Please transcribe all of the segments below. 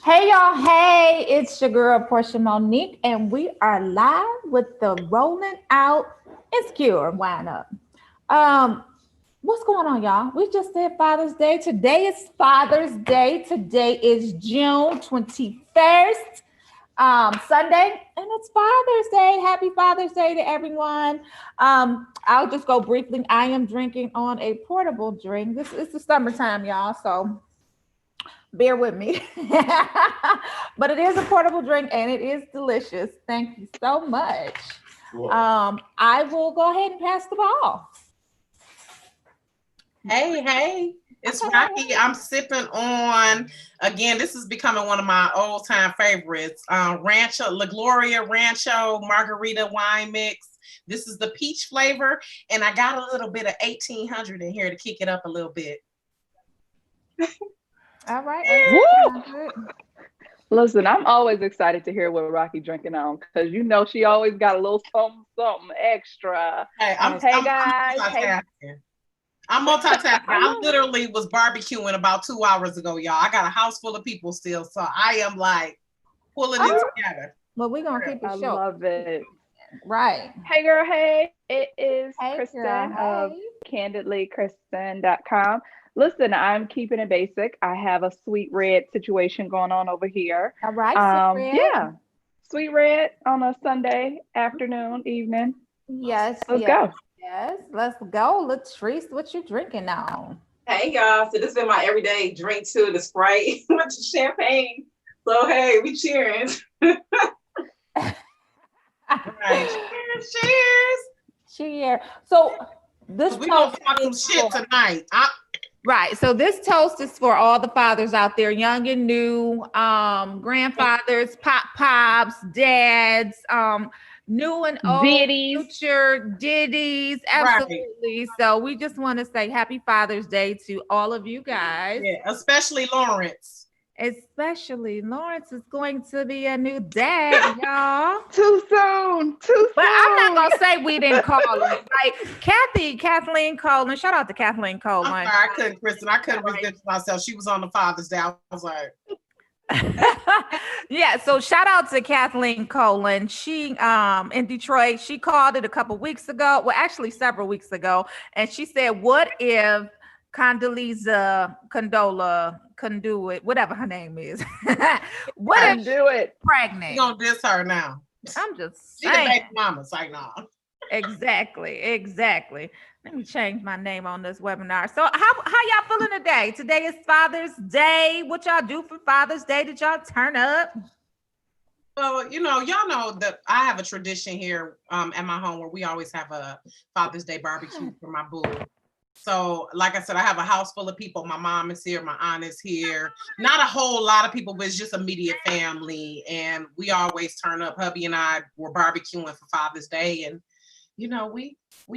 Hey y'all, hey, it's your girl Portia Monique, and we are live with the Rolling Out Insecure lineup. Um, what's going on, y'all? We just did Father's Day. Today is Father's Day. Today is June 21st, Sunday, and it's Father's Day. Happy Father's Day to everyone. I'll just go briefly. I am drinking on a portable drink. This is the summertime, y'all, so bear with me. But it is a portable drink and it is delicious. Thank you so much. Sure. I will go ahead and pass the ball. Hey, it's Rocky. I'm sipping on, again, this is becoming one of my old time favorites. Rancho, La Gloria Rancho Margarita wine mix. This is the peach flavor, and I got a little bit of 1800 in here to kick it up a little bit. All right. Listen, I'm always excited to hear what Rocky drinking on because you know she always got a little something extra. Hey, I'm multitasking. I literally was barbecuing about 2 hours ago, y'all. I got a house full of people still, so I am like pulling it together. Well, we're gonna keep it short. I love it. Right. Hey girl, hey. It is Kristen girl, of candidlykristen.com. Listen, I'm keeping it basic. I have a sweet red situation going on over here. All right. Yeah. Sweet red on a Sunday afternoon, evening. Yes. Let's go. Yes, let's go. Latrice, what you drinking now? Hey y'all. So this is my everyday drink too, the Sprite with the champagne. So hey, we cheering. Right. Cheers. Cheers. So this we gonna talk some shit tonight. Right. So this toast is for all the fathers out there, young and new, grandfathers, pops, dads, new and old, future diddies. Absolutely. Right. So we just want to say happy Father's Day to all of you guys. Yeah, especially Lawrence. Especially Lawrence is going to be a new dad, y'all. Too soon. But I'm not gonna say we didn't call her. Like Kathleen Coleman. Shout out to Kathleen Coleman. I'm sorry, I couldn't, Kristen. I couldn't resist myself. She was on the Father's Day. I was like, yeah. So shout out to Kathleen Coleman. She in Detroit. She called it a couple weeks ago. Well, actually several weeks ago, and she said, "What if Condoleezza Conduit, whatever her name is, what if do it pregnant? You gonna diss her now? I'm just saying. She the baby mama. It's like, no. Exactly. Let me change my name on this webinar. So how y'all feeling today? Today is Father's Day. What y'all do for Father's Day? Did y'all turn up? Well, y'all know that I have a tradition here at my home where we always have a Father's Day barbecue for my boo. So, like I said, I have a house full of people. My mom is here. My aunt is here. Not a whole lot of people, but it's just immediate family. And we always turn up. Hubby and I were barbecuing for Father's Day. And, we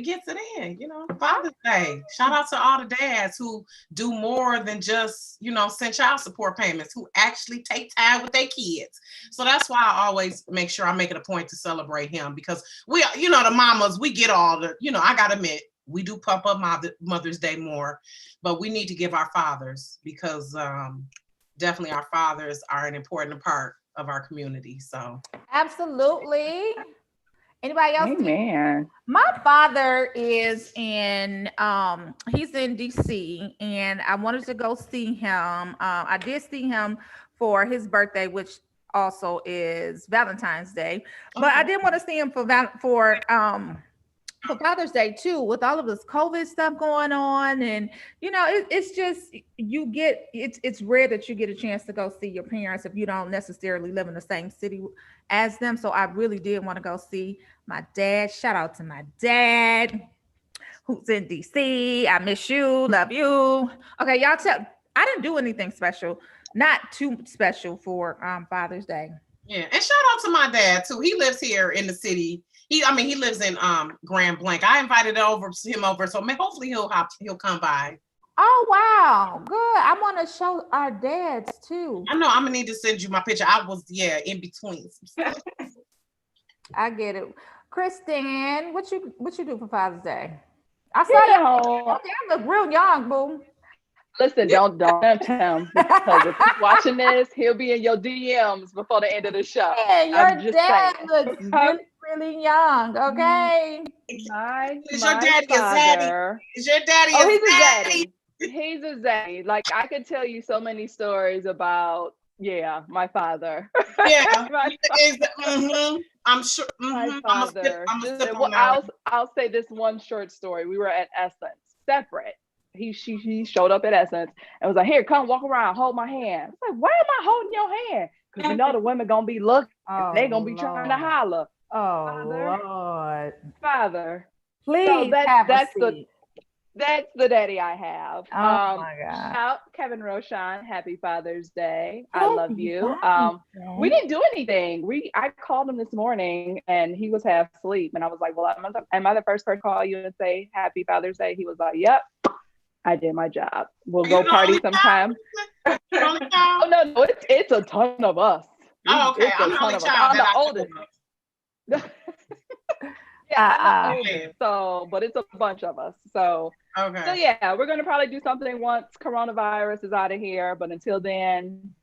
get it in, Father's Day. Shout out to all the dads who do more than just, send child support payments, who actually take time with their kids. So that's why I always make sure I make it a point to celebrate him because we, the mamas, we get all the, I got to admit, we do pump up Mother's Day more, but we need to give our fathers because definitely our fathers are an important part of our community. So absolutely. Anybody else? Amen. My father is in he's in DC, and I wanted to go see him. I did see him for his birthday, which also is Valentine's Day, but I didn't want to see him for Father's Day too, with all of this COVID stuff going on. And it's just it's rare that you get a chance to go see your parents if you don't necessarily live in the same city as them. So I really did want to go see my dad. Shout out to my dad who's in DC. I miss you, love you. Okay, y'all I didn't do anything special, not too special for Father's Day. Yeah, and shout out to my dad too. He lives here in the city. He lives in Grand Blanc. I invited him over, so hopefully he'll come by. Oh wow, good. I want to show our dads too. I know. I'm gonna need to send you my picture. I was in between. I get it. Kristen, what you do for Father's Day? I saw you. Okay, I look real young, boo. Listen, don't tempt him, because if he's watching this, he'll be in your DMs before the end of the show. Yeah, I'm your just dad saying. looks really, really young. Okay. Is your daddy a zaddy? Father. Is your daddy Oh, a he's a zaddy? zaddy. He's a zaddy. Like, I could tell you so many stories about, my father. Yeah. My I'm sure. My I'm a sip, father. I'm a Just, sip well, on that. I'll say this one short story. We were at Essence, separate. He showed up at Essence and was like, "Here, come walk around, hold my hand." I was like, "Why am I holding your hand?" Because the women gonna be looking, Oh, they gonna be trying to Lord. holler. Oh, Lord. Father. Please So have a that's seat. that's the daddy I have. Oh, my God. Shout out Kevin Roshan, happy Father's Day. I love Happy you. Father's We Day. didn't do anything. I called him this morning and he was half asleep. And I was like, "Well, am I the first person to call you and say Happy Father's Day?" He was like, "Yep, I did my job. We'll You go the party only sometime." child? You the only Oh child? no, it's a ton of us. Oh, okay. It's a I'm the ton only of us. child I'm the that I oldest. know Yeah, I'm the Okay. oldest. So, but it's a bunch of us. So of. So Okay. yeah, we're gonna probably do something once coronavirus is out of here. But until then,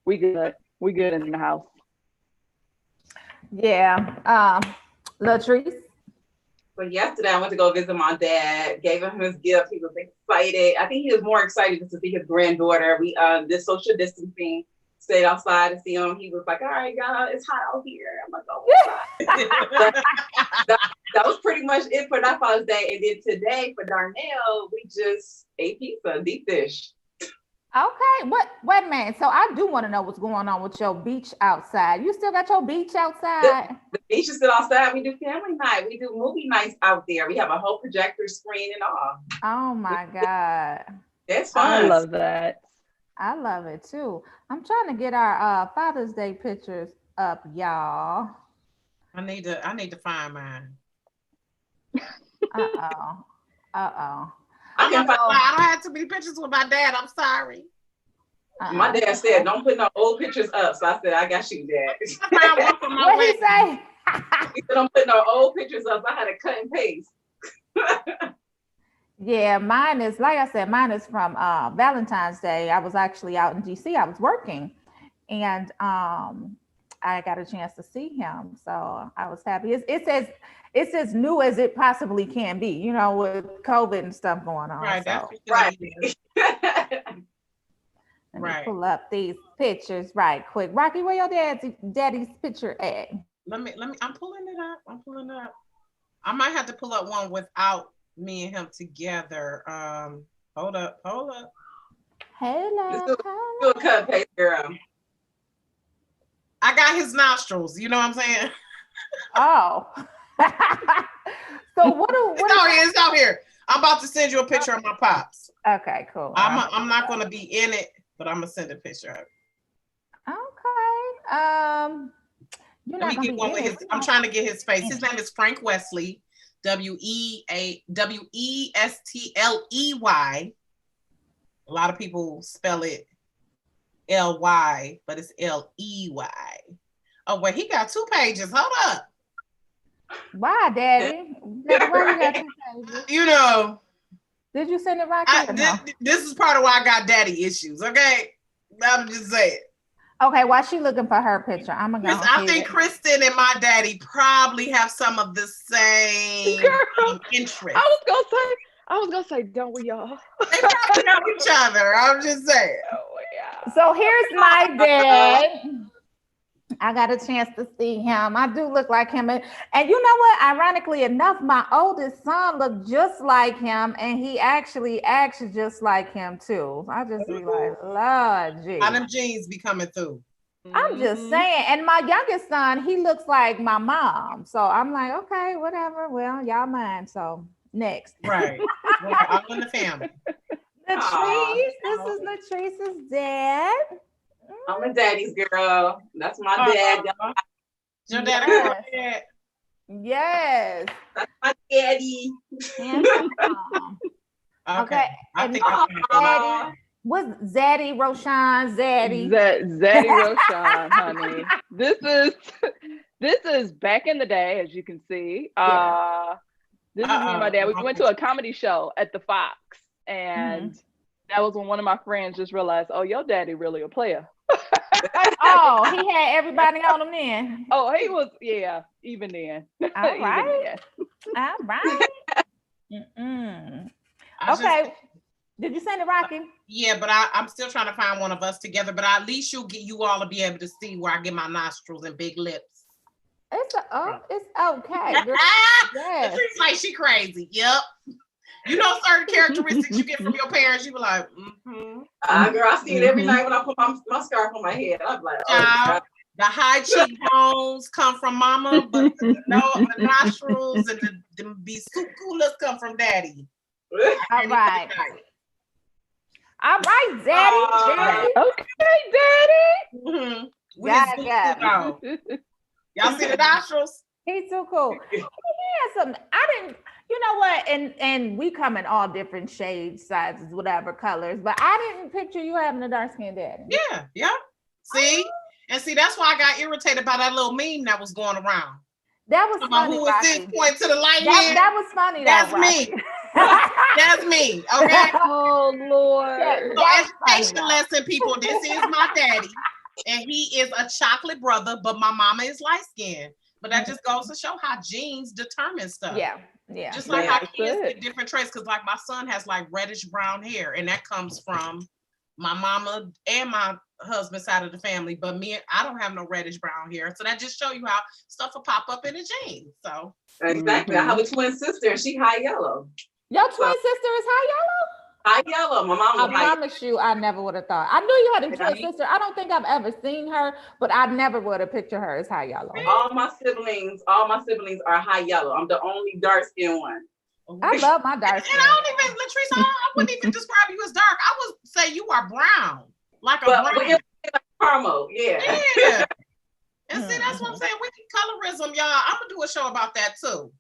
we good. We good in the house. Yeah. Latrice. But yesterday I went to go visit my dad, gave him his gift. He was excited. I think he was more excited just to see his granddaughter. We did social distancing, stayed outside to see him. He was like, "All right, y'all, it's hot out here." I'm like, "Oh my God." That was pretty much it for that Father's Day. And then today for Darnell, we just ate pizza, deep dish. Okay. Wait a minute. So I do want to know what's going on with your beach outside. You still got your beach outside? The beach is still outside. We do family night. We do movie nights out there. We have a whole projector screen and all. Oh my God. It's I fun. love that. I love it too. I'm trying to get our Father's Day pictures up, y'all. I need to find mine. Uh-oh. Uh-oh. I'm not gonna Oh. lie, I don't have too many pictures with my dad. I'm sorry. My dad said, "Don't put no old pictures up." So I said, "I got you, Dad." I found one from my What he wedding. say? He said, "Don't put no old pictures up." I had to cut and paste. Yeah, mine is, like I said, mine is from Valentine's Day. I was actually out in DC. I was working, and I got a chance to see him, so I was happy. It's as new as it possibly can be, with COVID and stuff going on. Right, So that's Right. let me Right. pull up these pictures right quick. Rocky, where your daddy's picture at? Let me. I'm pulling it up. I might have to pull up one without me and him together. Hold up. Hello. Do a cut and paste, girl. I got his nostrils. You know what I'm saying? Oh. So what It's out here. I'm about to send you a picture of my pops. Okay, cool. I'm not gonna be in it, but I'm gonna send a picture of it. Okay. You're Let not me gonna get be one in with it. his. I'm trying to get his face. His name is Frank Wesley. Westley. A lot of people spell it Ly, but it's Ley. Oh, wait, he got 2 pages. Hold up. Why, Daddy? Daddy, why you got 2 pages? You know, Did you send it right there? No. this is part of why I got daddy issues. Okay, I'm just saying. Okay, while she looking for her picture, I'm gonna go. I think Kristen and my daddy probably have some of the same interests. I was gonna say, don't we all? They probably know each other. I'm just saying. Oh yeah. So here's my dad. I got a chance to see him. I do look like him. And you know what? Ironically enough, my oldest son looked just like him, and he actually acts just like him too. I just be like, Lord, gee. How them jeans be coming through? I'm just saying. And my youngest son, he looks like my mom. So I'm like, okay, whatever. Well, y'all mind. So next. Right. Well, all in the family. Latrice, this is Latrice's dad. I'm a daddy's girl. That's my dad. Your daddy. Yes. Yes. That's my daddy. Okay. I think Zaddy, what's Zaddy Roshan? Zaddy. Zaddy Roshan, honey. This is back in the day, as you can see. This is me and my dad. We went to a comedy show at the Fox, and That was when one of my friends just realized, oh, your daddy really a player. Oh, he had everybody on him then. Oh, he was, yeah, even then. All Even right. then. All right. Mm-mm. I Okay. Did you send it, Rocky? Yeah, but I'm still trying to find one of us together. But at least you all will be able to see where I get my nostrils and big lips. It's okay. Yes. She's like, she crazy. Yep. You know certain characteristics you get from your parents. You be like, mm-hmm. Girl, I see it every night when I put my scarf on my head. I'm like, oh, the high cheekbones come from mama, but the nostrils and the bisukulas come from daddy. All right. All right, daddy. Okay, daddy. Mm-hmm. Yeah. Y'all see the nostrils? He's so cool. He has some. I didn't. You know what? And we come in all different shades, sizes, whatever colors. But I didn't picture you having a dark skinned daddy. Yeah. See, and see that's why I got irritated by that little meme that was going around. That was funny. Who is this? Point to the light. That was funny. That's me. That's me. Okay. Oh Lord. So education lesson, people. This is my daddy, and he is a chocolate brother, but my mama is light skinned. But that just goes to show how genes determine stuff. Yeah. Just like how kids get different traits, because like my son has like reddish brown hair, and that comes from my mama and my husband's side of the family. But I don't have no reddish brown hair, so that just show you how stuff will pop up in the genes. So exactly. I have a twin sister, and she high yellow. Your twin sister is high yellow? High yellow. My mom was I promise you, I never would have thought. I knew you had a twin sister. I don't think I've ever seen her, but I never would have pictured her as high yellow. All my siblings are high yellow. I'm the only dark skinned one. I love my dark skin. And I don't even, Latrice, I wouldn't even describe you as dark. I would say you are brown, like a brown. Caramel, yeah. And see, that's what I'm saying. We can colorism, y'all. I'm gonna do a show about that too.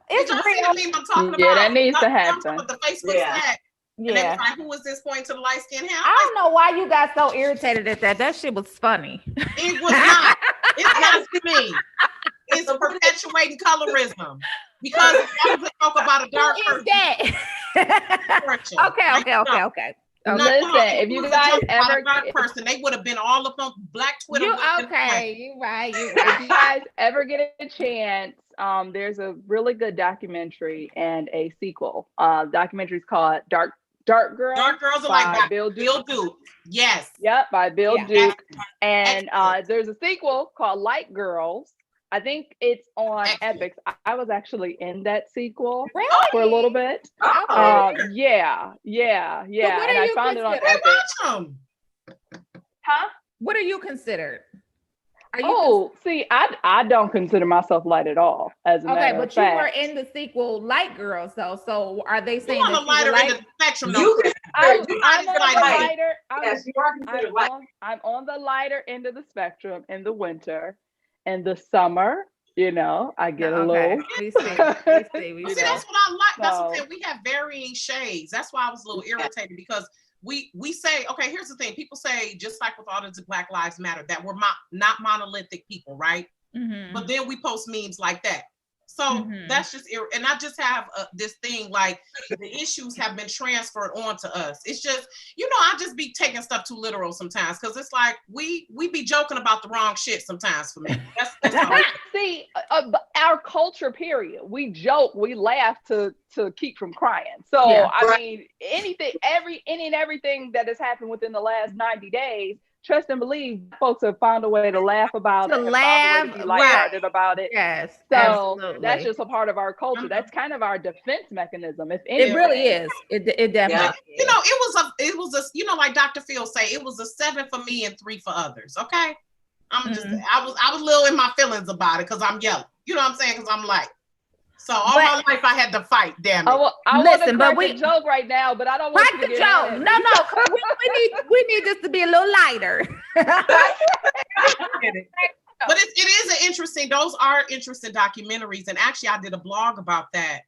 It's real. See the meme I'm talking about? Yeah, that needs to happen. With the Facebook stack. Yeah. And they was like, who was this point to the light skin hair? I don't know why you got so irritated at that. That shit was funny. It was not. It's not for me. It's perpetuating colorism. Because that was a joke about a dark person. Okay. Listen, if you guys ever dark person, they would have been all up on Black Twitter. You right. If you guys ever get a chance, there's a really good documentary and a sequel. Documentary is called Dark Girls. Dark Girls are like that. Bill Duke. Yes. Yep, by Bill Duke. And there's a sequel called Light Girls. I think it's on Epix. I was actually in that sequel for a little bit. Yeah. And I found it on Epix. Huh? What are you considered? See, I don't consider myself light at all. As a matter of fact. But you were in the sequel Light Girls, though. So are they saying you're on the lighter end of the spectrum? I'm on the lighter. Yes, you are considered light. I'm on the lighter end of the spectrum in the winter. In the summer, I get a little. We see, that's what I like. That's what I'm saying. We have varying shades. That's why I was a little irritated because we say, okay, here's the thing. People say, just like with all the Black Lives Matter, that we're not monolithic people, right? Mm-hmm. But then we post memes like that. So that's just, and I just have this thing like the issues have been transferred on to us. It's just, I just be taking stuff too literal sometimes because it's like we be joking about the wrong shit sometimes for me. That's all. See, our culture, period. We joke, we laugh to keep from crying. So, I mean, everything that has happened within the last 90 days, trust and believe folks have found a way to laugh about it. To be lighthearted about it. Yes. So that's just a part of our culture. That's kind of our defense mechanism. If anything. It really is. It definitely is. It was a like Dr. Phil say, it was a 7 for me and 3 for others. Okay. I was a little in my feelings about it because I'm yellow. You know what I'm saying? Because I'm light. So all my life I had to fight. Damn it! I want to crack a joke right now, but I don't want to get joke. No. We need this to be a little lighter. But it is an interesting. Those are interesting documentaries, and actually, I did a blog about that,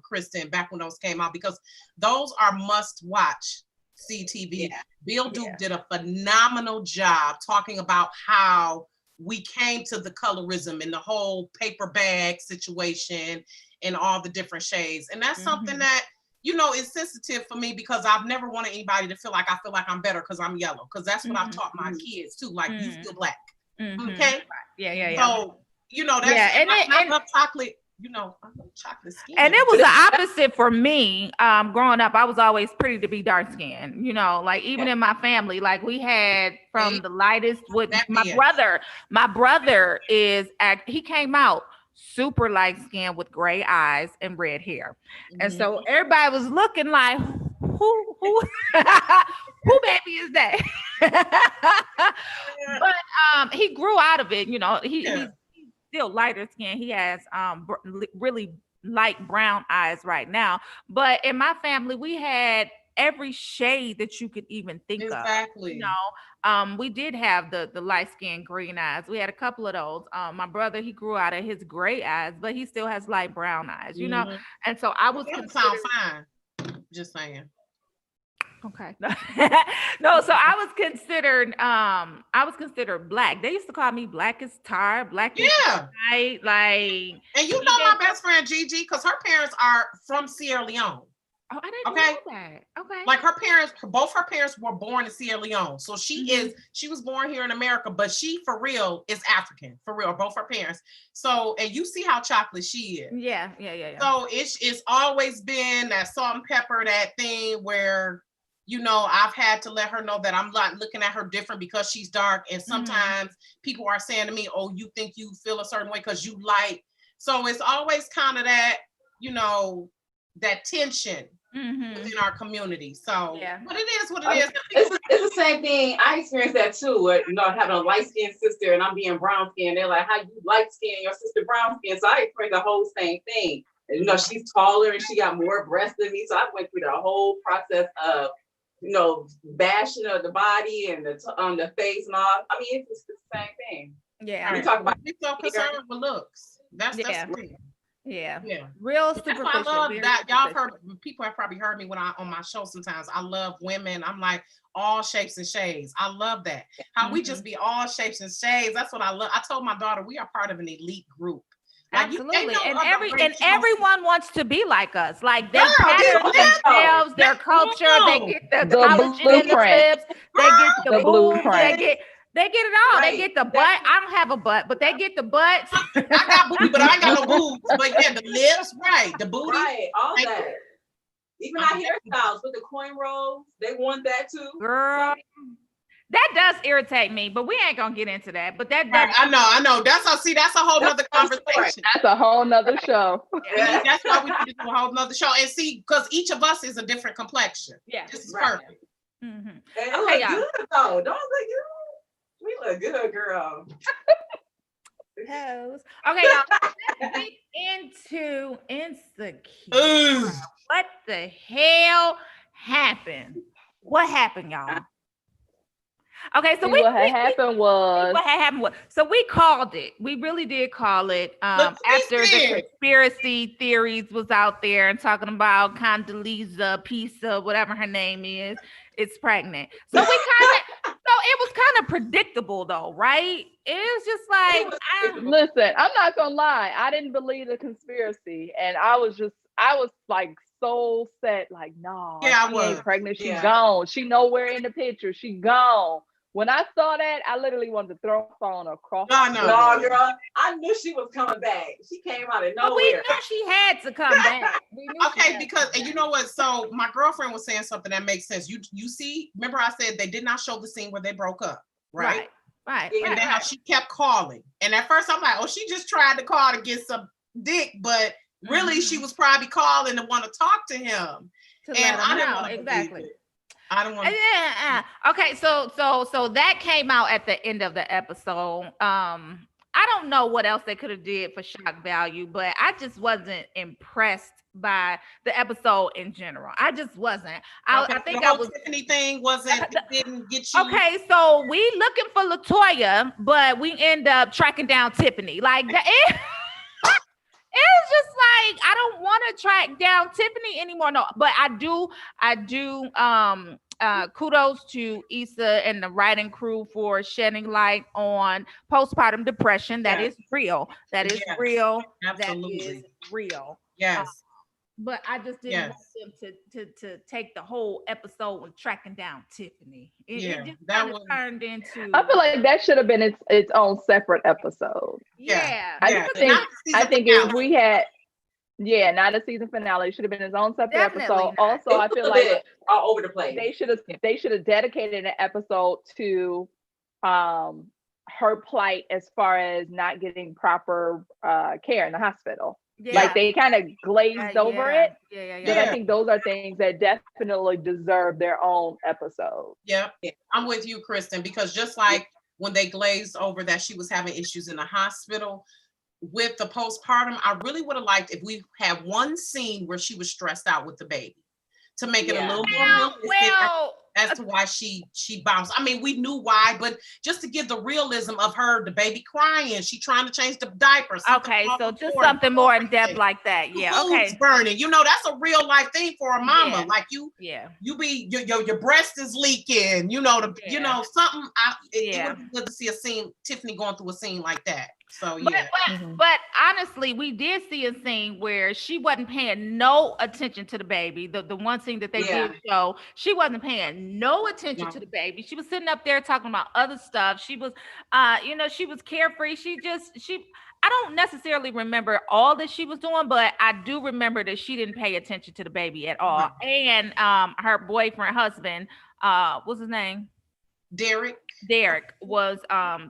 Kristen, back when those came out because those are must-watch CTV. Yeah. Bill Duke did a phenomenal job talking about how we came to the colorism and the whole paper bag situation and all the different shades. And that's something that, it's sensitive for me because I've never wanted anybody to feel like I'm better because I'm yellow. Because that's what I've taught my kids too. Like you feel black. Okay. Yeah. So, that's I love chocolate. I love chocolate skin. And it was the opposite for me. Growing up, I was always pretty to be dark skinned, like even in my family, like we had from the lightest with my brother. My brother he came out super light skinned with gray eyes and red hair. And so everybody was looking like, who who baby is that? But he grew out of it, he's still lighter skin. He has really light brown eyes right now. But in my family, we had every shade that you could even think of. Exactly. We did have the light skin green eyes. We had a couple of those. My brother, he grew out of his gray eyes, but he still has light brown eyes, And so I was sound fine. Just saying. Okay. No, so I was considered black. They used to call me black as tar, black as white, like. And my best friend Gigi, because her parents are from Sierra Leone. Oh, I didn't know that. Okay. Like both her parents were born in Sierra Leone. So she was born here in America, but she for real is African, for real, both her parents. So, and you see how chocolate she is. Yeah. So it's always been that salt and pepper, that thing where, I've had to let her know that I'm not looking at her different because she's dark. And sometimes people are saying to me, oh, you think you feel a certain way because you light. So it's always kind of that, that tension within our community. So, but it is what it is. It's the same thing. I experienced that too. Having a light skinned sister and I'm being brown skinned. They're like, how you light skinned, your sister brown skinned? So I experienced the whole same thing. And, she's taller and she got more breasts than me. So I went through the whole process of, bashing of the body and the face and all. I mean, it's the same thing. Yeah. We talk about we're so concerned with looks. That's the thing. Yeah. Real superficial. That's why I love that. Y'all heard, people have probably heard me when on my show sometimes. I love women. I'm like all shapes and shades. I love that. How we just be all shapes and shades. That's what I love. I told my daughter we are part of an elite group. Absolutely. And everyone wants to be like us. Like they pattern themselves, their culture, they get the collagen in the lips, they get the blueprint. They get it all. Right. They get the butt. I don't have a butt, but they get the butt. I got booty, but I ain't got no boobs. But yeah, the lips, right? The booty, right? All that. Even our hairstyles with the coin rolls, they want that too. Girl, that does irritate me, but we ain't gonna get into that. But that does. I know. That's a whole nother conversation. That's a whole nother show. Yeah. That's why we need to do a whole nother show and see, because each of us is a different complexion. Yeah, this is perfect. Mm-hmm. And okay, y'all. Good though. Don't look good. We look good, girl. Okay, y'all. Let's get into insecure. What the hell happened? What happened, y'all? Okay, so what had happened was so we called it. We really did call it after the conspiracy theories was out there and talking about Condoleezza Pizza, whatever her name is pregnant. So we it was kind of predictable though, right? It was just like listen, I'm not gonna lie, I didn't believe the conspiracy, and I was like so set, like, no, she ain't pregnant, she gone. She nowhere in the picture, she gone. When I saw that, I literally wanted to throw a phone across. No, girl. I knew she was coming back. She came out of nowhere. But we knew she had to come back. Okay, because and you know what? So my girlfriend was saying something that makes sense. You see, remember I said they did not show the scene where they broke up, right? Right. And then how she kept calling. And at first I'm like, oh, she just tried to call to get some dick, but really she was probably calling to want to talk to him. And I didn't want to exactly. I don't want to. Yeah. Okay, so that came out at the end of the episode. I don't know what else they could have did for shock value, but I just wasn't impressed by the episode in general. I just wasn't. I think the whole Tiffany thing didn't get you. Okay, so we looking for LaToya, but we end up tracking down Tiffany. Like that. It was just like, I don't want to track down Tiffany anymore. No, but I do kudos to Issa and the writing crew for shedding light on postpartum depression. That is real. That is real. Absolutely. That is real. Yes. but I just didn't want Yes. them to take the whole episode and tracking down Tiffany. It Yeah, just that kind of was. turned I into feel like that should have been its own separate episode. Yeah, yeah, I yeah. because think Not the I season think if finale. we had, yeah, not a season finale, it should have been its own separate definitely episode. not. Also, It I was a feel little like bit all over the place. they should have dedicated an episode to um her plight as far as not getting proper care in the hospital. Like Yeah, they kind of glazed over yeah, it, yeah. but I Yeah, think those are things that definitely deserve their own episode. yeah. Yeah. I'm with you, Kristen, because just like when they glazed over that she was having issues in the hospital with the postpartum, I really would have liked if we had one scene where she was stressed out with the baby to make it a Yeah. little more Well, realistic well, as to why she bounced. I mean, we knew why, but just to give the realism of her, the baby crying, she trying to change the diaper. okay, so just something more in depth like that. Yeah, Food's okay. burning. You know, that's a real life thing for a mama. Yeah. Like Yeah, you be your breast is leaking. You know Yeah. something. It Yeah. would be good to see a scene, Tiffany going through a scene like that. So But, yeah, but honestly, we did see a scene where she wasn't paying no attention to the baby. The one scene that they Yeah. did show, she wasn't paying no attention to the baby. She was sitting up there talking about other stuff. She was, she was carefree. She. I don't necessarily remember all that she was doing, but I do remember that she didn't pay attention to the baby at all. Right. And her husband, what's his name? Derek was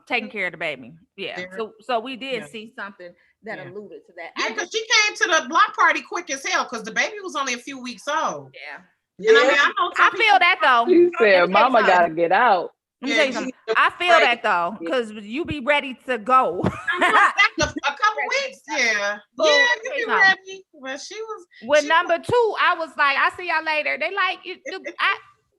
taking care of the baby. Yeah. Derek. So we did Yeah. see something that Yeah. alluded to that. Yeah, because she came to the block party quick as hell because the baby was only a few weeks old. Yeah. And I mean, I know I feel that though. She Let said, me tell you "Mama something. gotta get out." Let me tell you something. I feel that though, because you be ready to go. After a couple weeks, yeah. So, Yeah, let me you tell you be something. ready. Well, she was With she number 2, I was like, I see y'all later. They like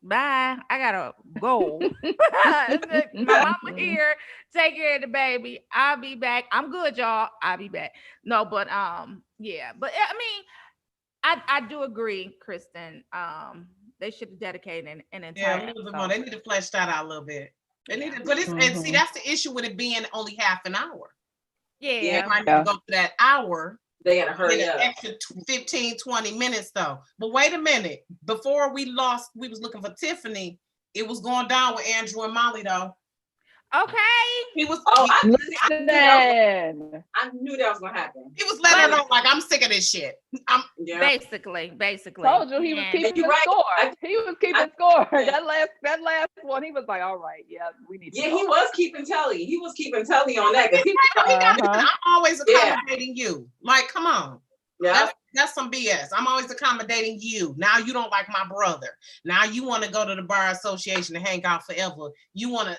bye. I gotta go. My mama here. Take care of the baby. I'll be back. I'm good, y'all. I'll be back. No, but yeah. But I mean, I do agree, Kristen. They should have dedicated an yeah, a entire little bit more. episode. They need to flesh that out a little bit. They Yeah. need to, but it's and see Mhm. that's the issue with it being only half an hour. They Yeah. might need Yeah. to go to that hour. They gotta Get hurry an up. extra 15, 20 minutes though. But wait a minute. Before we was looking for Tiffany. It was going down with Andrew and Molly though. Okay. He was Oh, I knew Listen, that was gonna happen. he was letting her know like I'm sick of this shit. Yeah. Basically. told you he was And- keeping you're the right. score. He was keeping score. That last one, he was like, "All right, yeah, we need to." Yeah, go." he was keeping telly. He was keeping telly on that because he But he got Uh-huh. I'm always Yeah. accommodating you. Like, come on. yeah. That's some BS. I'm always accommodating you. Now you don't like my brother. Now you want to go to the bar association and hang out forever. You want to.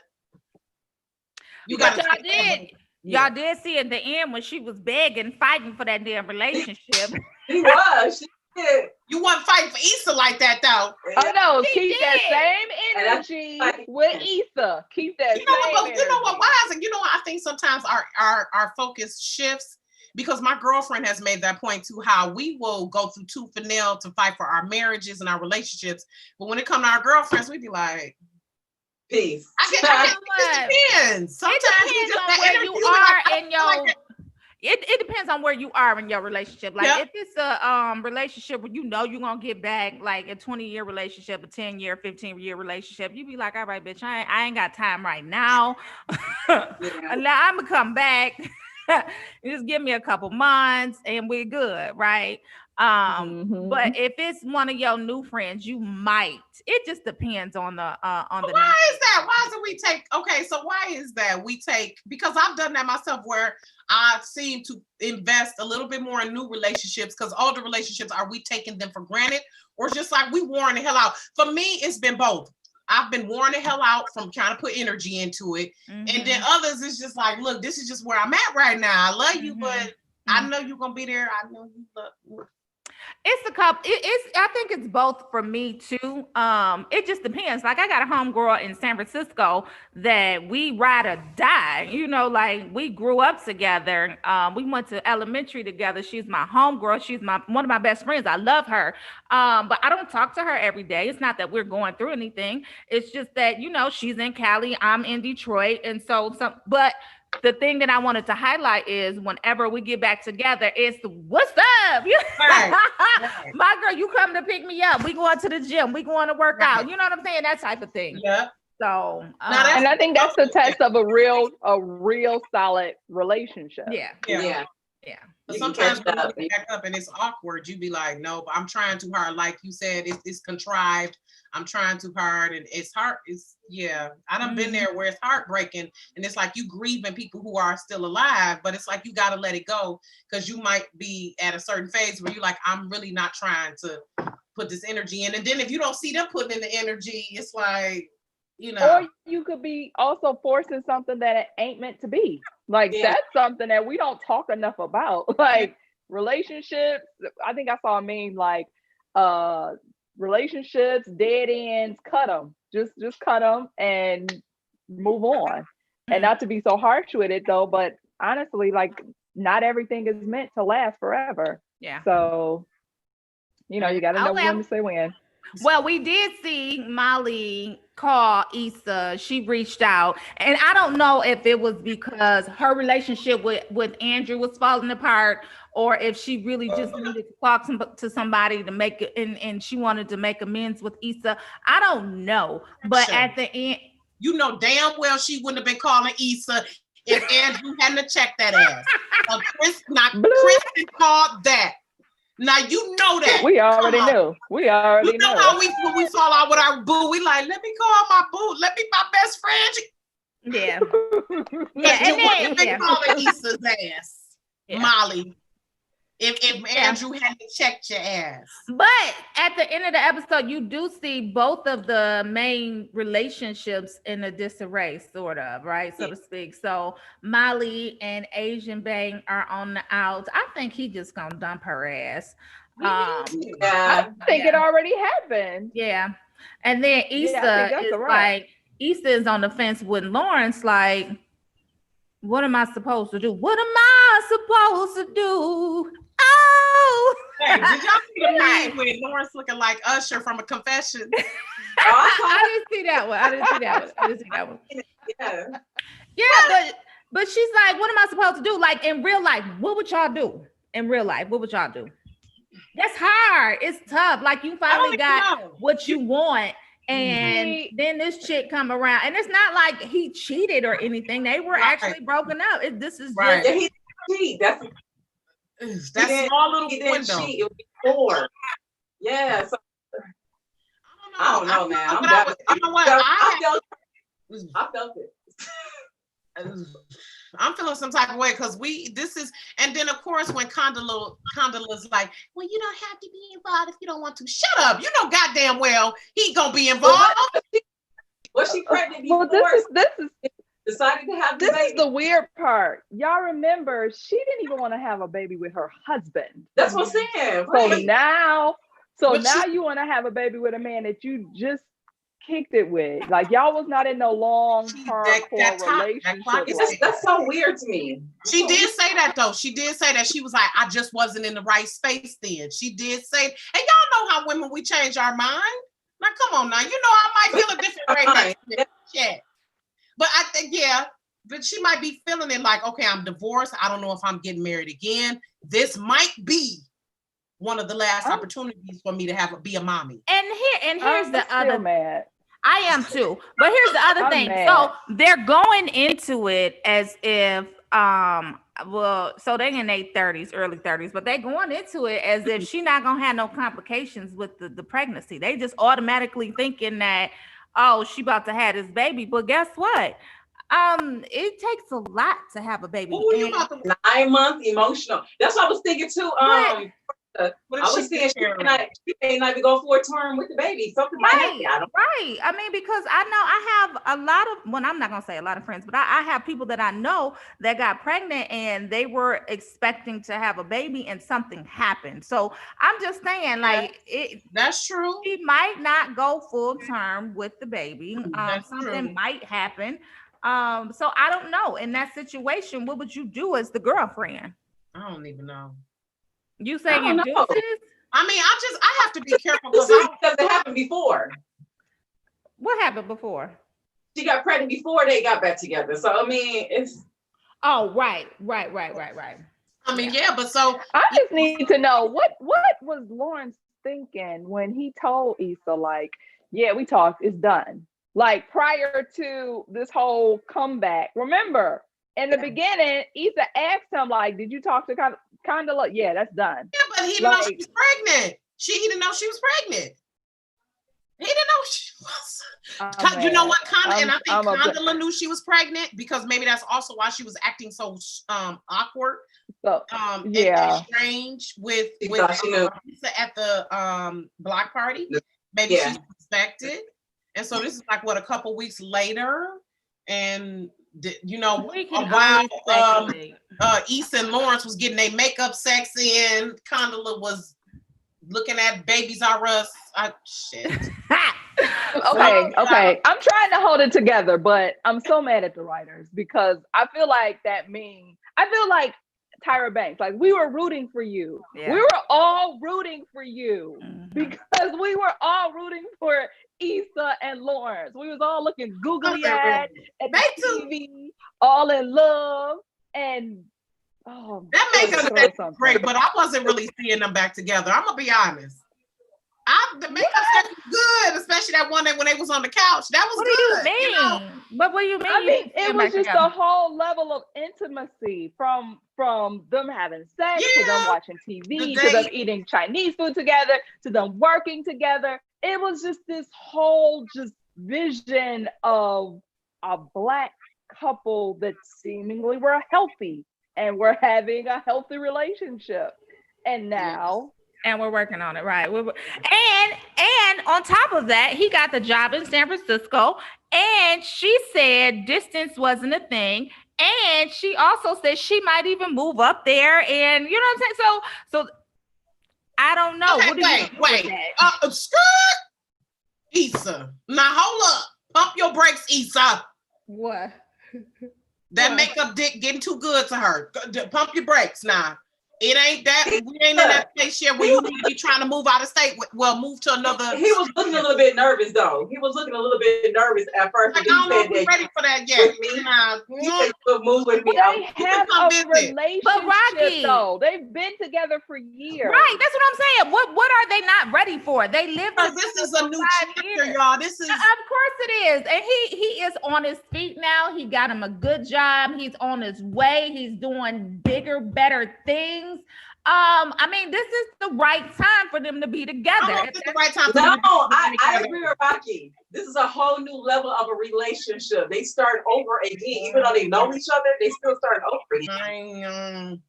You But got y'all did. Y'all did see at the end when she was begging, fighting for that damn relationship. He was. She did. You want to fight for Issa like that though. Oh no, He keep that did. same And that's energy like- with Issa. Keep that You know same what? But you know what? energy. Why is it? You know what? I think sometimes our focus shifts because my girlfriend has made that point too. How we will go through tooth and nail to fight for our marriages and our relationships, but when it comes to our girlfriends, we be like, Peace. I get it depends. Sometimes It we depends just on that where energy, you we be like, are I in feel like your. that- It depends on where you are in your relationship. Like Yeah. if it's a relationship where you know you're gonna get back, like a 20-year relationship, a 10-year, 15-year relationship, you be like, all right, bitch, I ain't got time right now. Yeah. Now I'm gonna come back. You just give me a couple months and we're good, right? Mhm. But if it's one of your new friends, you might. It just depends on the But why is that? Why is it we take? Okay, so why is that we take? Because I've done that myself, where I seem to invest a little bit more in new relationships. Because all the relationships are we taking them for granted, or just like we worn the hell out? For me, it's been both. I've been worn the hell out from trying to put energy into it, and then others it's just like, look, this is just where I'm at right now. I love you, but I know you're gonna be there. I know you love. It's a couple. I think it's both for me too. It just depends. Like I got a homegirl in San Francisco that we ride or die. You know, like we grew up together. We went to elementary together. She's my homegirl. She's one of my best friends. I love her. But I don't talk to her every day. It's not that we're going through anything. It's just that she's in Cali. I'm in Detroit, and but the thing that I wanted to highlight is whenever we get back together, it's what's up? Right. My girl, you come to pick me up. We going to the gym. We going to work out. You know what I'm saying? That type of thing. Yeah. So, and I think that's the test of a real solid relationship. Yeah. But sometimes when you get back up and it's awkward, you be like, no, but I'm trying too hard. Like you said, it's contrived. I'm trying too hard, and it's hard. I done been there where it's heartbreaking, and it's like you grieving people who are still alive, but it's like you got to let it go because you might be at a certain phase where you're like, I'm really not trying to put this energy in, and then if you don't see them putting in the energy, it's like, or you could be also forcing something that it ain't meant to be. Like that's something that we don't talk enough about. Like relationships. I think I saw a meme like relationships, dead ends, cut them. Just cut them and move on. And not to be so harsh with it though, but honestly, like not everything is meant to last forever. Yeah. So, you gotta know when to say when. Well, we did see Molly call Issa. She reached out, and I don't know if it was because her relationship with Andrew was falling apart, or if she really just needed to talk to somebody to make it, and she wanted to make amends with Issa. I don't know, but at the end, damn well she wouldn't have been calling Issa if Andrew hadn't checked that ass. Kristen called that. Now you know that. We already knew. We already You know how when we fall out with our boo, we like, let me call my boo. Let me my best friend. Yeah. You wouldn't have been calling Issa's ass, Molly, if Andrew hadn't checked your ass. But at the end of the episode, you do see both of the main relationships in a disarray, sort of, right? So to speak. So Molly and Asian Bang are on the outs. I think he just gonna dump her ass. I think it already happened. Yeah. And then Issa is like, Issa is on the fence with Lawrence, like, what am I supposed to do? What am I supposed to do? Oh, hey, did y'all see the meme with Lawrence looking like Usher from A Confession? I didn't see that one. Yeah, but she's like, what am I supposed to do? Like in real life, what would y'all do? In real life, what would y'all do? That's hard. It's tough. Like you finally got what you want. And then this chick come around, and it's not like he cheated or anything. They were actually broken up. This is just he cheat. That's a small little window. Cheat. It was before. Yeah. So, I don't know, man. You know what? I felt it. I'm feeling some type of way because and then of course when Condola's like, well, you don't have to be involved if you don't want to. Shut up. You know goddamn well he gonna be involved. Was she pregnant before? This is decided to have this baby. Is the weird part. Y'all remember she didn't even want to have a baby with her husband. That's what I'm saying. So now you want to have a baby with a man that you just kicked it with. Like y'all was not in no long hardcore relationship. That's so weird to me. She did say that though. She did say that. She was like, I just wasn't in the right space then. She did say, and y'all know how women, we change our mind. Now come on now. You know I might feel a different way next chat. But I think, but she might be feeling it like, okay, I'm divorced. I don't know if I'm getting married again. This might be one of the last opportunities for me to be a mommy. And here's the other mad. I am too. But here's the other thing. Mad. So they're going into it as if so they're in their 30s, early 30s, but they're going into it as if she's not gonna have no complications with the pregnancy. They just automatically thinking that, oh, she about to have this baby. But guess what? It takes a lot to have a baby. Ooh, you about to 9 months emotional. That's what I was thinking too. I was saying she may not even go for a term with the baby. Something might happen. Right. I mean, because I know I have a lot of, well, I'm not going to say a lot of friends, but I have people that I know that got pregnant and they were expecting to have a baby and something happened. So I'm just saying, like, that's true. She might not go full term with the baby. Something might happen. So I don't know. In that situation, what would you do as the girlfriend? I don't even know. You saying deuces? I mean, I have to be careful because it happened before. What happened before? She got pregnant before they got back together. So I mean, it's. Oh, right. I mean, yeah, but so I just need to know what was Lawrence thinking when he told Issa, like, yeah, we talked, it's done. Like prior to this whole comeback. Remember, in the beginning, Issa asked him, like, did you talk to Condola? Yeah, that's done. yeah, but he didn't know she was pregnant. He didn't know she was pregnant. He didn't know she was. You know what? And I think Condola knew she was pregnant because maybe that's also why she was acting so awkward. So, And strange with Lisa at the block party. Maybe she suspected. And so this is like what, a couple weeks later, and while Issa and Lawrence was getting their makeup sex in, Condola was looking at Babies R Us. Shit. Okay. I'm trying to hold it together, but I'm so mad at the writers because I feel like Tyra Banks, like we were rooting for you. Yeah. We were all rooting for you because we were all rooting for Issa and Lawrence. We was all looking googly eyed at the TV, all in love, and that makeup great, but I wasn't really seeing them back together. I'm gonna be honest. The makeup sex was good, especially that one when they was on the couch. That was good. What do you mean? But what do you mean? I mean, it was just a whole level of intimacy from them having sex to them watching TV to them eating Chinese food together to them working together. It was just this whole vision of a Black couple that seemingly were healthy and were having a healthy relationship. And now. And we're working on it, right? And on top of that, he got the job in San Francisco, and she said distance wasn't a thing, and she also said she might even move up there, and you know what I'm saying? So I don't know. Okay, wait. Issa, now hold up. Pump your brakes, Issa. What? That makeup dick getting too good to her. Pump your brakes now. It ain't that. We ain't in that place yet where you need to be trying to move out of state. Well, move to another. He was looking a little bit nervous, though. He was looking a little bit nervous at first. Like, I don't know if we're ready for that yet. Move with me. They have a relationship, though. They've been together for years. Right. That's what I'm saying. What are they not ready for? They live. This is a new chapter, y'all. This is. Of course it is, and he is on his feet now. He got him a good job. He's on his way. He's doing bigger, better things. I mean, this is the right time for them to be together. It's the right time. I agree with Rocky. This is a whole new level of a relationship. They start over again, even though they know each other. They still start over again.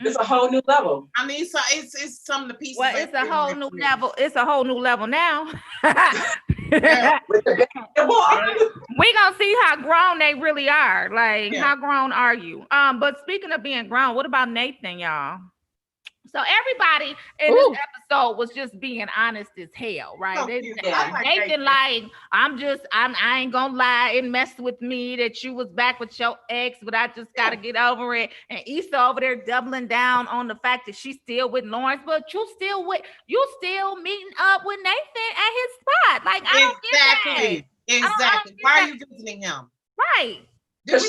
It's a whole new level. I mean, so it's some of the pieces. Well, it's a whole new level. It's a whole new level now. We gonna see how grown they really are. Like, how grown are you? But speaking of being grown, what about Nathan, y'all? So everybody in this episode was just being honest as hell, right? Nathan, like, I ain't gonna lie, it messed with me that you was back with your ex, but I just gotta get over it. And Issa over there doubling down on the fact that she's still with Lawrence, but you still meeting up with Nathan at his spot. Like, I don't get that. Exactly. Why are you visiting him? Right. Because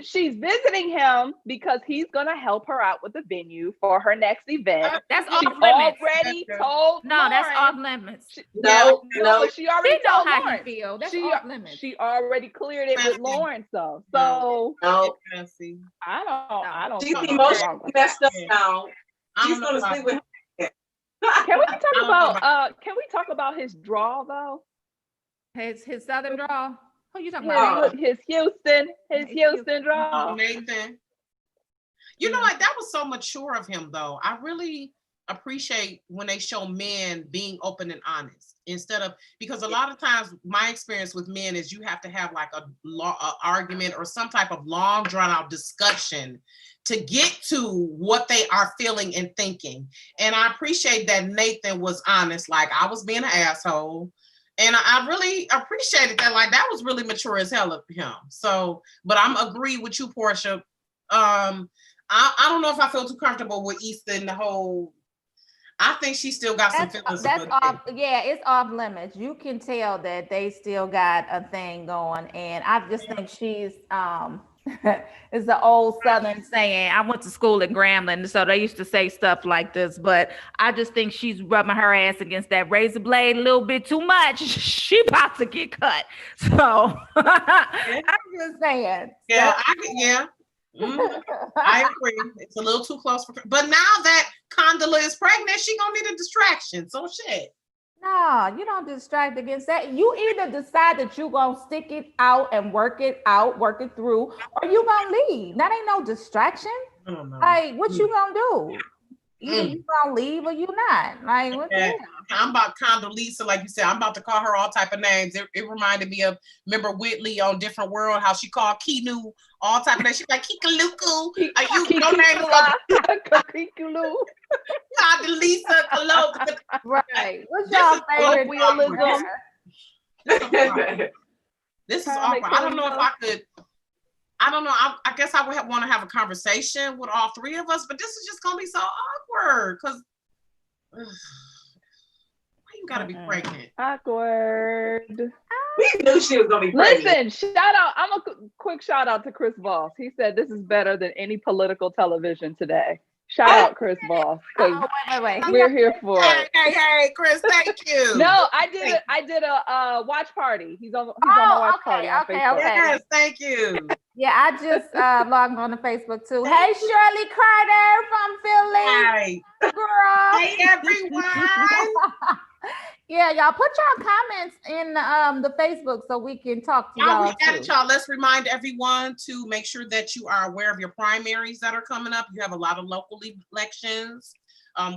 she's visiting him because he's gonna help her out with the venue for her next event. That's off limits. Already told. No, that's off limits. No. She already knows how he feel. That's off limits. She already cleared it with Lawrence, though. So I don't. She's emotionally messed up now. She's gonna sleep with him. Can we talk about his draw though? His southern draw. Who you talking about? His Houston draw. Nathan. You know what? That was so mature of him, though. I really appreciate when they show men being open and honest instead of, because a lot of times my experience with men is you have to have like a argument or some type of long drawn out discussion to get to what they are feeling and thinking. And I appreciate that Nathan was honest. Like, I was being an asshole. And I really appreciated that. Like, that was really mature as hell of him. So, but I'm agree with you, Portia. I don't know if I feel too comfortable with Issa and the whole. I think she still got some feelings. That's off. Yeah, it's off limits. You can tell that they still got a thing going, and I just think she's it's the old Southern saying. I went to school in Grambling, so they used to say stuff like this. But I just think she's rubbing her ass against that razor blade a little bit too much. She about to get cut. So I'm just saying. Yeah, yeah. I agree. It's a little too close for. But now that Condola is pregnant, she gonna need a distraction. So shit. No, you don't distract against that. You either decide that you're gonna stick it out and work it out, work it through, or you gonna leave. That ain't no distraction. Like, what you gonna do? Either you gonna leave or you not. Like, what the hell? I'm about Condoleezza, like you said. I'm about to call her all type of names. It reminded me of, remember Whitley on Different World, how she called Keanu all type of names. She's like Kikaluku. Your name is Kikalu. Condoleezza. Right. What's y'all favorite? This is awkward. I don't know if I could. I don't know. I guess I would want to have a conversation with all three of us, but this is just gonna be so awkward because why you gotta be pregnant? Awkward. We knew she was gonna be pregnant. Listen, shout out. I'm a quick shout out to Chris Voss. He said this is better than any political television today. Shout out Chris Voss, because we're here for it. Hey, Chris, thank you. No, I did a watch party. He's on my watch party on Facebook. Yes, thank you. Yeah, I just logged on to Facebook too. Hey, Shirley Carter from Philly. Hi. Girl. Hey, everyone. Yeah, y'all put y'all comments in the Facebook so we can talk to y'all. We got it, y'all. Let's remind everyone to make sure that you are aware of your primaries that are coming up. You have a lot of local elections.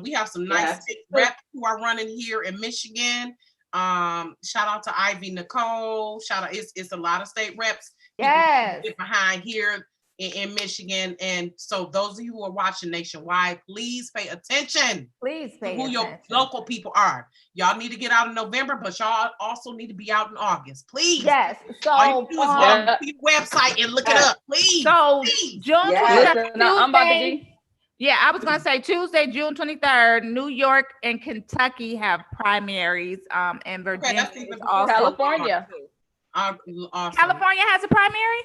We have some nice state reps who are running here in Michigan. Shout out to Ivy Nicole. Shout out, it's a lot of state reps. Yes. Get behind here in Michigan. And so those of you who are watching nationwide, please pay attention. Please pay who attention. Your local people are. Y'all need to get out in November, but y'all also need to be out in August. Please. Yes. So all you do is go to the website and look it up. Please. So please. June 23rd. I'm about to be. Yeah, I was gonna say Tuesday, June 23rd, New York and Kentucky have primaries. And Virginia is also California. Awesome. California has a primary?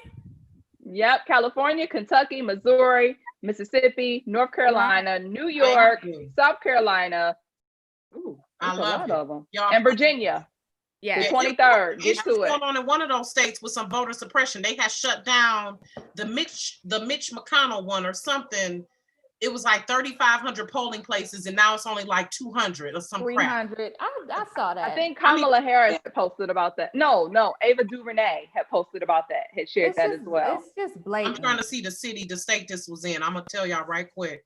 Yep, California, Kentucky, Missouri, Mississippi, North Carolina, New York, South Carolina. Ooh, I love a lot of them. Y'all, and Virginia. Yeah, the 23rd. Get to it. Going on in one of those states with some voter suppression. They had shut down the Mitch McConnell one or something. It was like 3,500 polling places, and now it's only like 200 or some 300. crap. I saw that. I think Kamala Harris posted about that. No, Ava DuVernay had posted about that, had shared that as well. It's just blatant. I'm trying to see the state this was in. I'm gonna tell y'all right quick.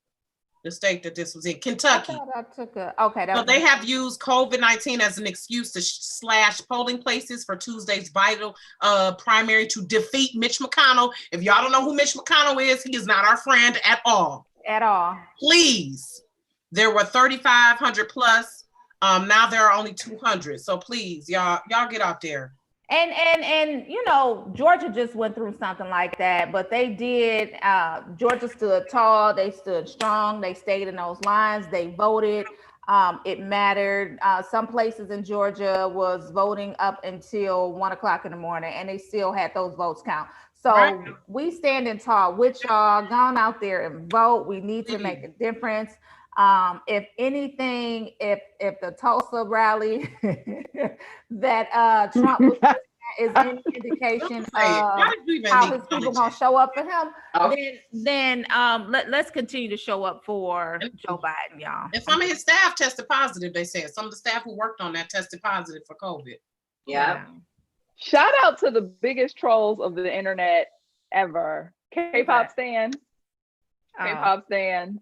The state that this was in, Kentucky. So they have used COVID-19 as an excuse to slash polling places for Tuesday's vital primary to defeat Mitch McConnell. If y'all don't know who Mitch McConnell is, he is not our friend at all. Please. There were 3,500 plus. Now there are only 200. So please, y'all get out there. And you know, Georgia just went through something like that, but they did. Georgia stood tall. They stood strong. They stayed in those lines. They voted. It mattered. Some places in Georgia was voting up until 1 o'clock in the morning, and they still had those votes count. So we standing tall with y'all. Gone out there and vote. We need to make a difference. If anything, if the Tulsa rally that Trump was is any indication of how his people gonna show up for him, then let's continue to show up for Joe Biden, y'all. And some of his staff tested positive. They said some of the staff who worked on that tested positive for COVID. Yeah. Shout out to the biggest trolls of the internet ever. K-pop stands. K-pop stands.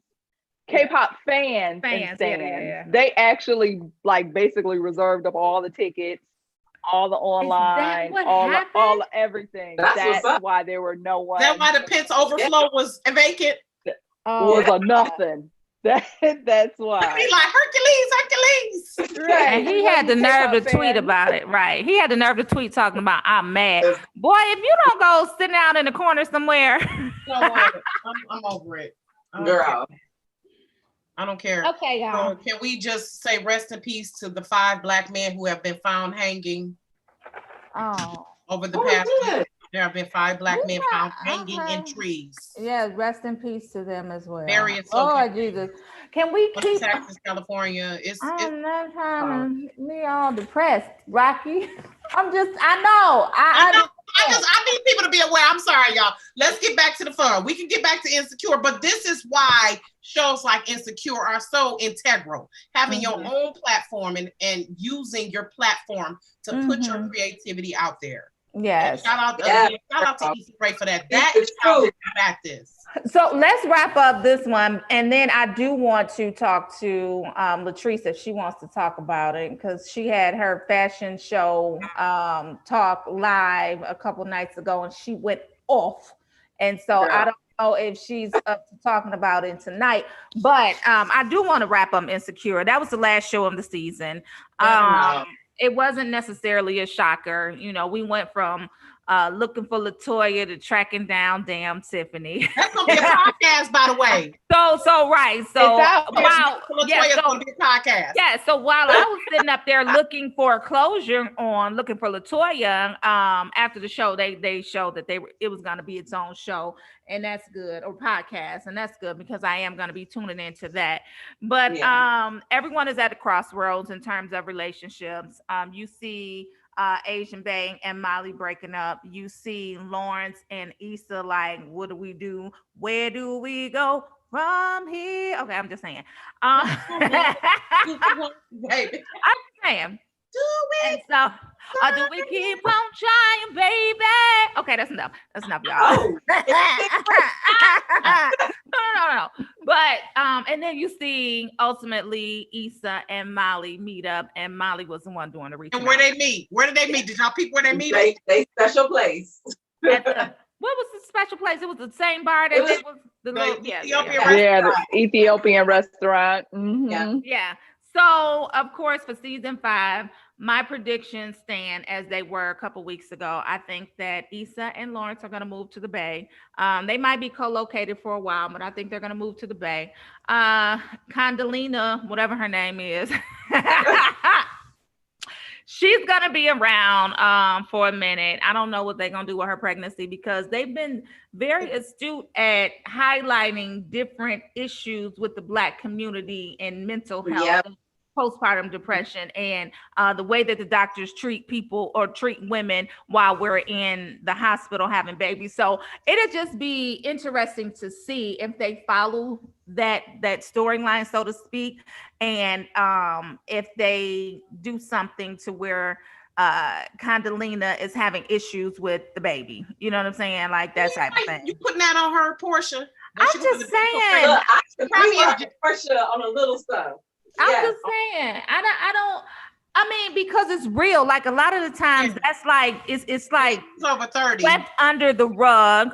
K-pop fans and stands. Yeah. They actually basically reserved up all the tickets, all the online, all the everything. That's why there were no one. That's why the Pence overflow was vacant. Was a nothing. That's why. I mean, like Hercules. Right. And he had the nerve to tweet about it. Right. He had the nerve to tweet talking about, I'm mad. Boy, if you don't go sit down in the corner somewhere. I'm over it. Girl. I don't care. Okay, y'all. So can we just say rest in peace to the 5 Black men who have been found hanging over the past week? There have been 5 Black men found hanging in trees. Yeah, rest in peace to them as well. Various Lord Jesus. Can we keep Texas, California? I'm not trying to be all depressed, Rocky. I know. I need people to be aware. I'm sorry, y'all. Let's get back to the fun. We can get back to Insecure, but this is why shows like Insecure are so integral. Having your own platform and using your platform to put your creativity out there. Yes. Shout out to Issa Rae for that. That is how we combat this. So let's wrap up this one, and then I do want to talk to Latrice if she wants to talk about it, because she had her fashion show talk live a couple nights ago, and she went off. And so I don't know if she's up to talking about it tonight, but I do want to wrap up Insecure. That was the last show of the season. It wasn't necessarily a shocker. You know, we went from looking for LaToya to tracking down damn Tiffany. That's gonna be a podcast, by the way. So right. So wow. LaToya's gonna be a podcast. Yeah. So while I was sitting up there looking for closure on looking for LaToya, after the show, they showed that it was gonna be its own show, and that's good, or podcast, and that's good because I am gonna be tuning into that. But everyone is at a crossroads in terms of relationships. You see Asian Bang and Molly breaking up. You see Lawrence and Issa like, what do we do? Where do we go from here? Okay, I'm just saying. I'm saying. And so, do we keep on trying, baby? Okay, that's enough. That's enough, y'all. No. But and then you see ultimately Issa and Molly meet up, and Molly was the one doing the reaching. And where they meet? Where did they meet? Did y'all peep where they meet? They special place. What was the special place? It was the same bar that it was the Ethiopian restaurant. Mm-hmm. Yeah. So, of course, for season 5, my predictions stand as they were a couple weeks ago. I think that Issa and Lawrence are going to move to the Bay. They might be co-located for a while, but I think they're going to move to the Bay. Condalina, whatever her name is, she's going to be around for a minute. I don't know what they're going to do with her pregnancy, because they've been very astute at highlighting different issues with the Black community and mental health. Yep. Postpartum depression, and the way that the doctors treat people or treat women while we're in the hospital having babies. So it'll just be interesting to see if they follow that storyline, so to speak, and if they do something to where Condalina is having issues with the baby. You know what I'm saying? Like that type of thing. You putting that on her, Portia? I'm just saying. Look, I Portia on a little stuff. I'm just saying, I mean, because it's real. Like a lot of the times that's like, it's like it's over 30. Swept under the rug.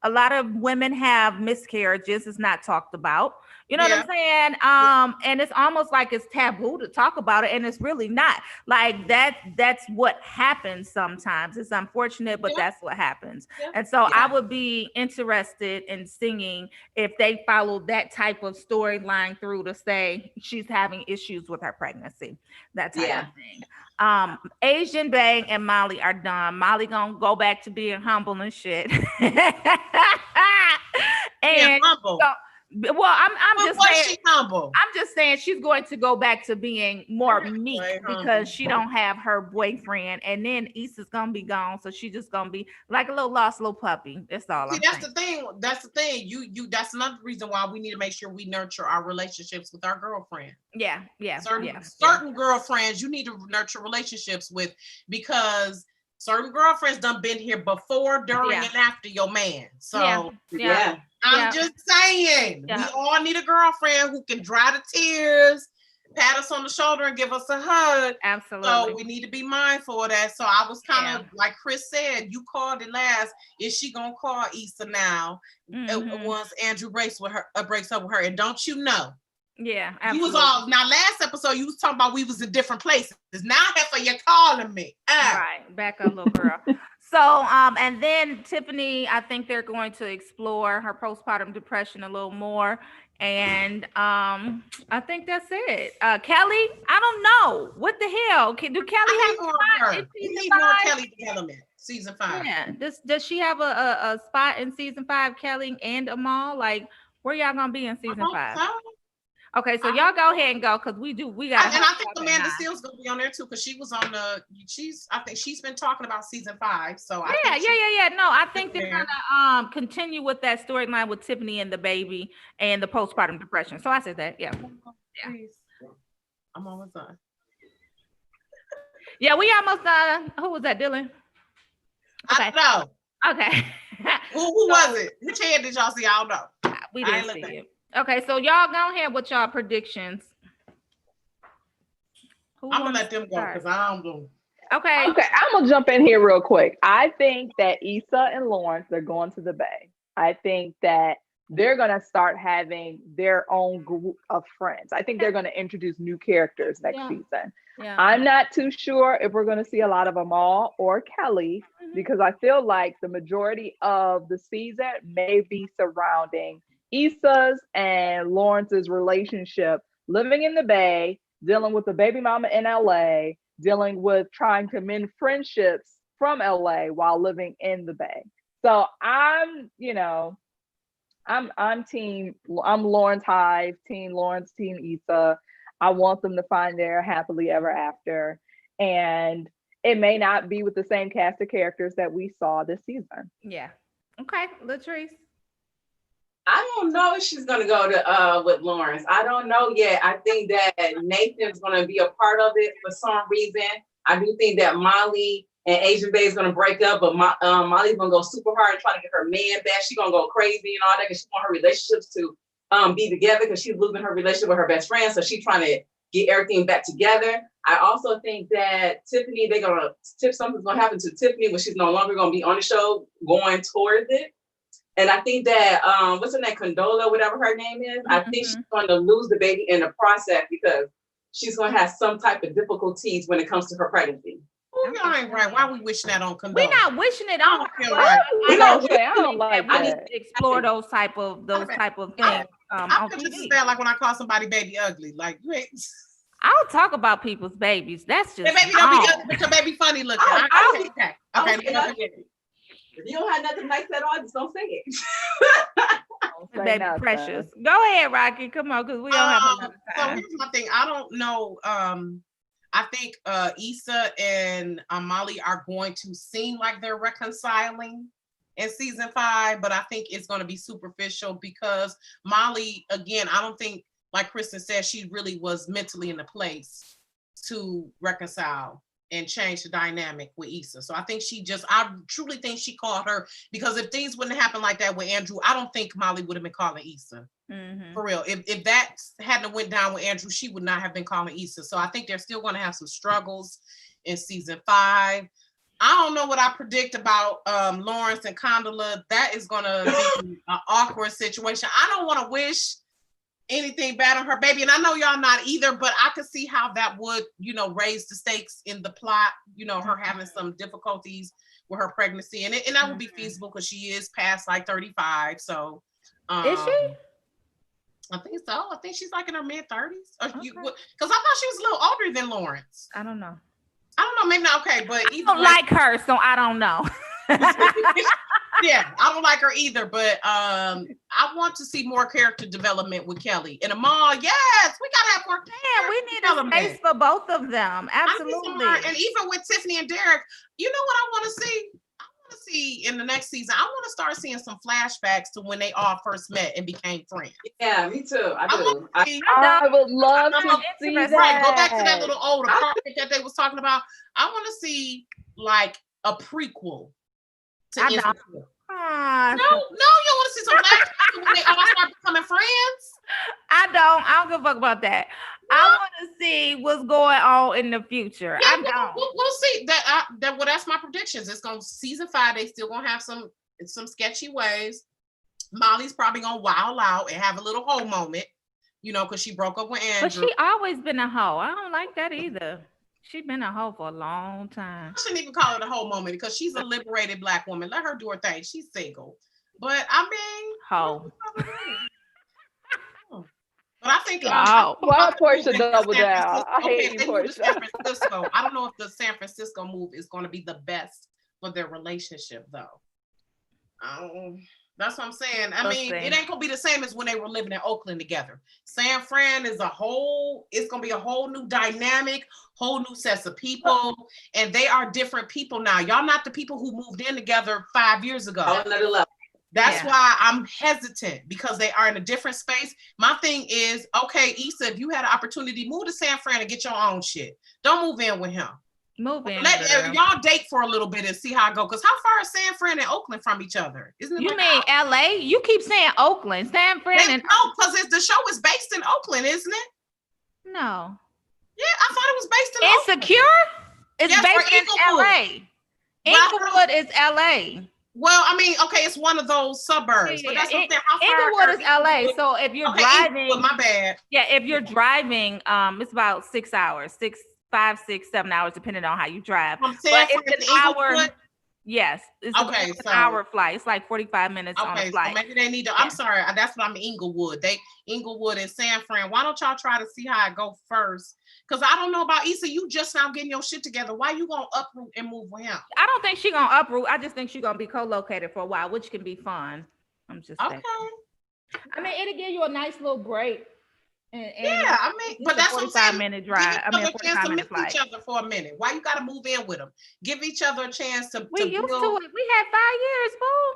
A lot of women have miscarriages. It's not talked about. You know what I'm saying? And it's almost like it's taboo to talk about it, and it's really not. Like that's what happens sometimes. It's unfortunate, but that's what happens. And so I would be interested in seeing if they follow that type of storyline through to say she's having issues with her pregnancy, that type of thing. Asian Bang and Molly are done. Molly gonna go back to being humble and shit. And humble. Well, I'm just saying. She humble? I'm just saying she's going to go back to being more meek because she don't have her boyfriend, and then Issa's gonna be gone, so she's just gonna be like a little lost little puppy. That's all. See, that's the thing. That's the thing. You. That's another reason why we need to make sure we nurture our relationships with our girlfriend. Certain girlfriends you need to nurture relationships with, because certain girlfriends done been here before, during, and after your man. So I'm just saying, we all need a girlfriend who can dry the tears, pat us on the shoulder, and give us a hug. Absolutely. So we need to be mindful of that. So I was kind of like Chris said, you called it last. Is she gonna call Issa now? Once Andrew breaks up with her, and don't you know? Yeah, absolutely. You was all now. Last episode, you was talking about we was in different places. Now, heifer, you're calling me. Right, back up, little girl. So, and then Tiffany, I think they're going to explore her postpartum depression a little more, And I think that's it. Kelly, I don't know. What the hell? Do Kelly I have need a more of spot her. in We season need more 5? Kelly development. Season 5. Yeah. Does she have a spot in season 5, Kelly and Amal? Like, where y'all gonna be in I season hope 5? so. Okay, so y'all go ahead and go because we got And I think Amanda Seals gonna be on there too because she was on the. I think she's been talking about season 5. So I think yeah. No, I think they're gonna continue with that storyline with Tiffany and the baby and the postpartum depression. So I said that, yeah. Please. I'm almost done. Yeah, we almost done. Who was that, Dylan? Okay. I don't know. Okay. Who was it? Which hand did y'all see? I don't know. We didn't see it. Okay, so y'all go ahead with y'all predictions. I'm gonna let them go because I don't know. Okay, I'm gonna jump in here real quick. I think that Issa and Lawrence, they're going to the Bay. I think that they're gonna start having their own group of friends. I think they're gonna introduce new characters next season. Yeah. I'm not too sure if we're gonna see a lot of Amal or Kelly because I feel like the majority of the season may be surrounding Issa's and Lawrence's relationship, living in the Bay, dealing with the baby mama in LA, dealing with trying to mend friendships from LA while living in the Bay. So I'm Lawrence Hive, team Lawrence, team Issa. I want them to find their happily ever after. And it may not be with the same cast of characters that we saw this season. Yeah. Okay, Latrice. I don't know if she's gonna go to with Lawrence. I don't know yet. I think that Nathan's gonna be a part of it for some reason. I do think that Molly and Asian Bay is gonna break up, but Molly's gonna go super hard and try to get her man back. She's gonna go crazy and all that because she want her relationships to be together because she's losing her relationship with her best friend. So she's trying to get everything back together. I also think that Tiffany, something's gonna happen to Tiffany when she's no longer gonna be on the show going towards it. And I think that what's her name, Condola, whatever her name is, I think she's going to lose the baby in the process because she's going to have some type of difficulties when it comes to her pregnancy. Oh, y'all ain't right. Why are we wishing that on Condola? We're not wishing it on. I don't like that. I need to explore those type of things. I feel just as bad like when I call somebody baby ugly. Like you ain't. I'll talk about people's babies. That's just baby don't be ugly, but your baby funny looking. Okay. If you don't have nothing nice at all, just don't say it. Baby precious. Go ahead, Rocky. Come on, because we don't have enough time. So here's my thing. I don't know. I think Issa and Molly are going to seem like they're reconciling in season 5, but I think it's going to be superficial because Molly, again, I don't think, like Kristen said, she really was mentally in a place to reconcile and change the dynamic with Issa. So I think I truly think she called her because if things wouldn't happen like that with Andrew, I don't think Molly would have been calling Issa. For real. If that hadn't went down with Andrew, she would not have been calling Issa. So I think they're still going to have some struggles in season 5. I don't know what I predict about Lawrence and Condola. That is going to be an awkward situation. I don't want to wish anything bad on her baby, and I know y'all not either, but I could see how that would raise the stakes in the plot, her having some difficulties with her pregnancy, and that would be feasible because she is past like 35. So is she? I think so. I think she's like in her mid-30s. Because I thought she was a little older than Lawrence. I don't know, maybe not. Okay, but I don't like her, so I don't know. Yeah, I don't like her either, but I want to see more character development with Kelly and Amal. Yes, we gotta have more. Yeah, we need a space for both of them. Absolutely. And even with Tiffany and Derek, you know what I want to see? I want to see in the next season. I want to start seeing some flashbacks to when they all first met and became friends. Yeah, me too. I do. I would love to see that. Right, go back to that little old apartment that they was talking about. I want to see like a prequel. No, you want to see some flashbacks when they all start becoming friends? I don't give a fuck about that. I want to see what's going on in the future. Yeah, we'll see that. That's my predictions. It's going season 5. They still gonna have some sketchy ways. Molly's probably gonna wild out and have a little hoe moment, because she broke up with Andrew. But she always been a hoe. I don't like that either. She's been a hoe for a long time. I shouldn't even call it a hoe moment because she's a liberated Black woman. Let her do her thing. She's single. But I mean, hoe. But I think Wow. Well, Portia, moving to double San down. Francisco- I okay, hate if you, they move to Portia. San Francisco, I don't know if the San Francisco move is going to be the best for their relationship, though. That's what I'm saying. I mean, it ain't gonna be the same as when they were living in Oakland together. San Fran is it's gonna be a whole new dynamic, whole new sets of people, and they are different people now. Y'all not the people who moved in together 5 years ago. Another level. That's why I'm hesitant, because they are in a different space. My thing is, okay, Issa, if you had an opportunity, move to San Fran and get your own shit. Don't move in with him. Move in. Let y'all date for a little bit and see how it goes. Because how far is San Fran and Oakland from each other? Isn't it? You mean LA? You keep saying Oakland, San Fran, and no, because the show is based in Oakland, isn't it? No. Yeah, I thought it was based in Oakland. Insecure? It's based in LA. Inglewood is LA. Well, I mean, okay, it's one of those suburbs, but that's what I'm saying. How far Inglewood is LA. So if you're driving, my bad. Yeah, if you're driving, it's about 6 hours, 5, 6, 7 hours, depending on how you drive. But it's an hour. Yes, it's an hour flight. It's like 45 minutes on a flight. So maybe they need to. I'm sorry, that's what I'm in Inglewood. Inglewood and San Fran. Why don't y'all try to see how it go first? Because I don't know about Issa. You just now getting your shit together. Why you gonna uproot and move with him? I don't think she gonna uproot. I just think she gonna be co-located for a while, which can be fun. I'm just saying. I mean, it'll give you a nice little break. Yeah, I mean, but that's what I'm saying. 45-minute drive. I mean, a 45-minute flight. Each other for a minute. Why you gotta move in with them? Give each other a chance to. We used to it. We had 5 years, boo.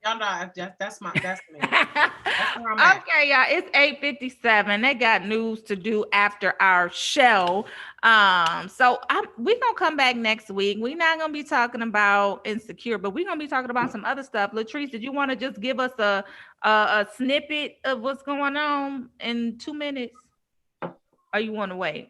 Y'all know that's me. That's where I'm at. Okay, y'all. It's 8:57. They got news to do after our show. So we're gonna come back next week. We're not gonna be talking about Insecure, but we're gonna be talking about some other stuff. Latrice, did you want to just give us a snippet of what's going on in 2 minutes, or you want to wait?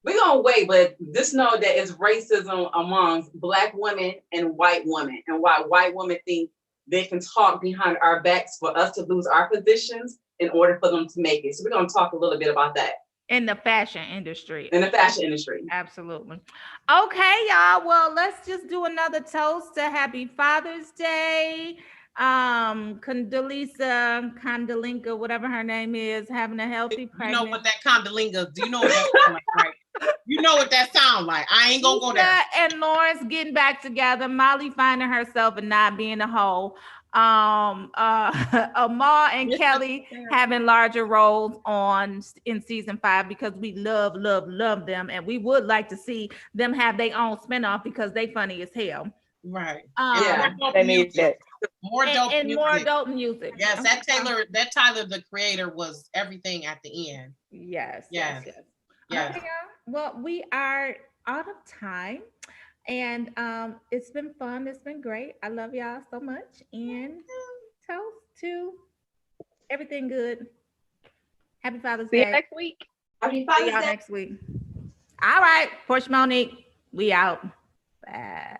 We're gonna wait, but just know that it's racism amongst Black women and white women, and why white women think they can talk behind our backs for us to lose our positions in order for them to make it. So we're gonna talk a little bit about that. In the fashion industry. Absolutely. Okay, y'all. Well, let's just do another toast to Happy Father's Day. Condolinka, whatever her name is, having a healthy pregnancy. You know what that Condolinka, do you know what that sounds like, right? You know what that sounds like. I ain't gonna go there. And Lawrence getting back together, Molly finding herself and not being a hoe. Amal and Kelly having larger roles in season 5, because we love them, and we would like to see them have their own spinoff because they funny as hell. Right. They need that. More dope music. Yes, that Tyler, the creator, was everything at the end. Yes. Okay, well, we are out of time, and it's been fun. It's been great. I love y'all so much, and toast to everything good. Happy Father's Day. See you next week. Happy Father's Day. Next week. All right, Portia Monique, we out. Bye.